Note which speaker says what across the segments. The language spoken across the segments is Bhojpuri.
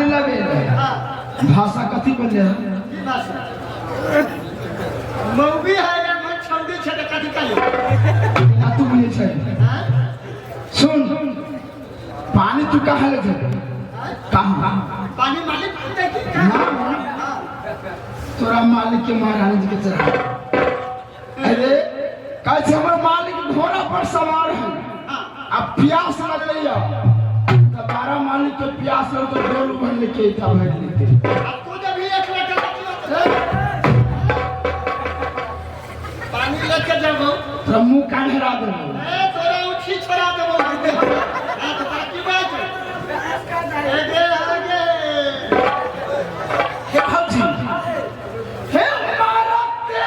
Speaker 1: पानी लगे भाषा कथी बोले
Speaker 2: मौगी है या मैं छौड़ी छे त कथी कहली
Speaker 1: ना तू बोले छै सुन पानी तू कहाँ ले जा कहाँ
Speaker 2: पानी मालिक देखी
Speaker 1: तोरा मालिक के महारानी जी के चढ़ा अरे कैसे हमारे मालिक घोड़ा पर सवार है अब प्यास लग रही है तारा मालिक के प्यास लग तो डोल बन लेके था बैठ लेते
Speaker 2: अब तू जब भी 1 लाख पानी लेके जाबो
Speaker 1: तोरा मुंह कान हरा दे
Speaker 2: तोरा उठी छोड़ा देबो हां तो बाकी बात है आगे आगे
Speaker 1: हे भौजी हे मारते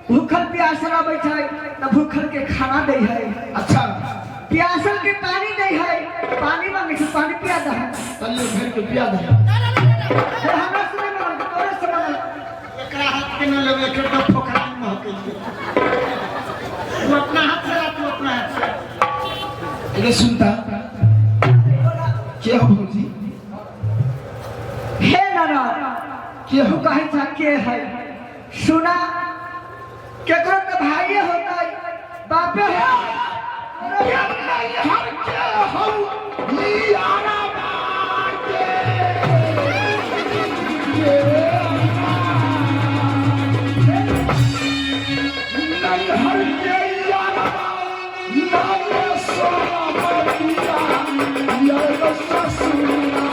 Speaker 3: भूखल प्यासल बैठे तो भूखल के खाना दे है
Speaker 1: अच्छा
Speaker 3: प्यासल के पानी दे है पानी मांगे से पानी पिया दे
Speaker 1: तल्ले घर के पिया दे
Speaker 3: हमरा सुने में तोरे समझ
Speaker 2: एकरा हाथ के न लेबे के तो पोखरा में होके तू अपना हाथ से तू अपना हाथ से
Speaker 1: ये सुनता क्या हो भौजी
Speaker 3: हे नाना
Speaker 1: क्या हो
Speaker 3: कहे था के है सुना केकरो के भाई होता है बापे है
Speaker 1: हर के हो लियारा बाके नहीं हर के यारा नामे सोना बतिया ये ससुरा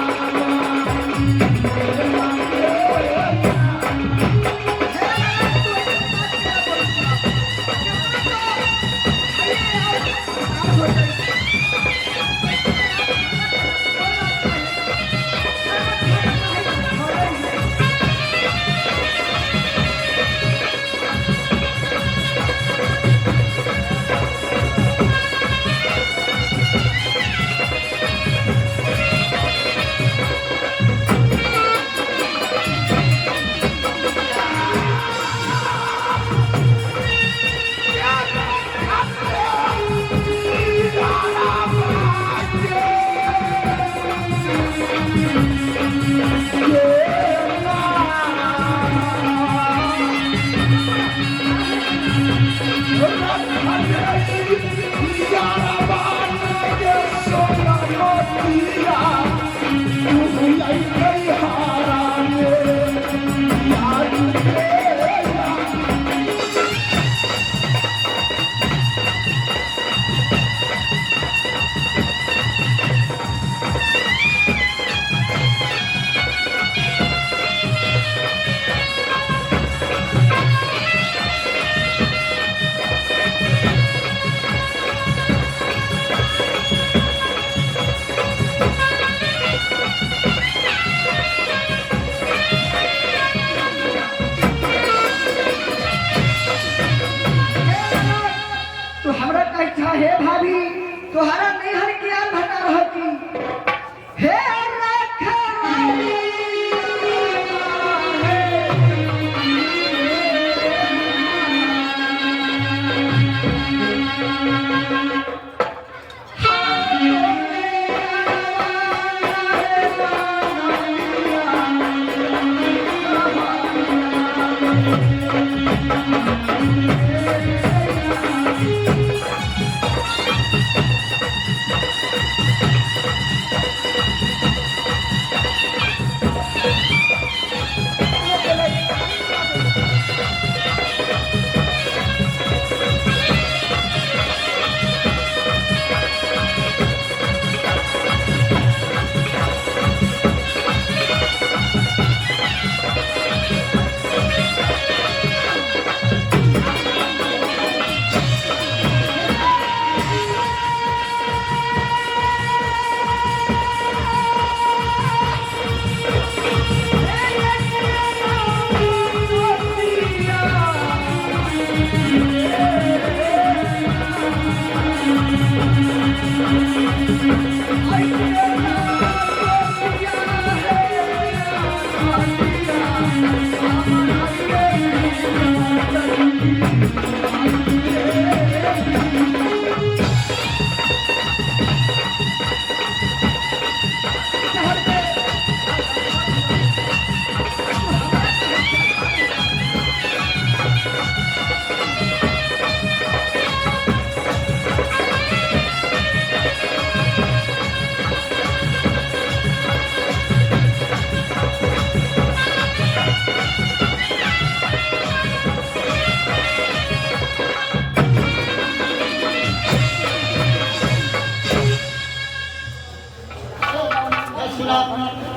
Speaker 3: तोहरा नहीं हर क्या घटा रहा की हे रखवाली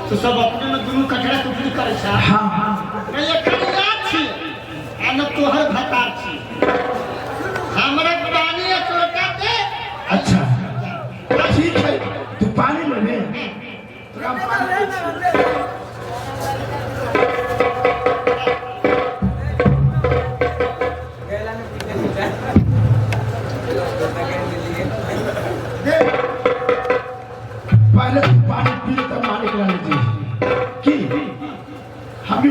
Speaker 2: तो सब अपने में दुनू कचरा टुकड़ी करे छा।
Speaker 1: हाँ हाँ
Speaker 2: मैं ये खड़िया छी आ न तोहर भतार छी हमरा पानी एक लोटा दे।
Speaker 1: अच्छा ठीक है तू पानी ले ले पहले तू पानी पी ले तब मालिक ला लीजिए कि हम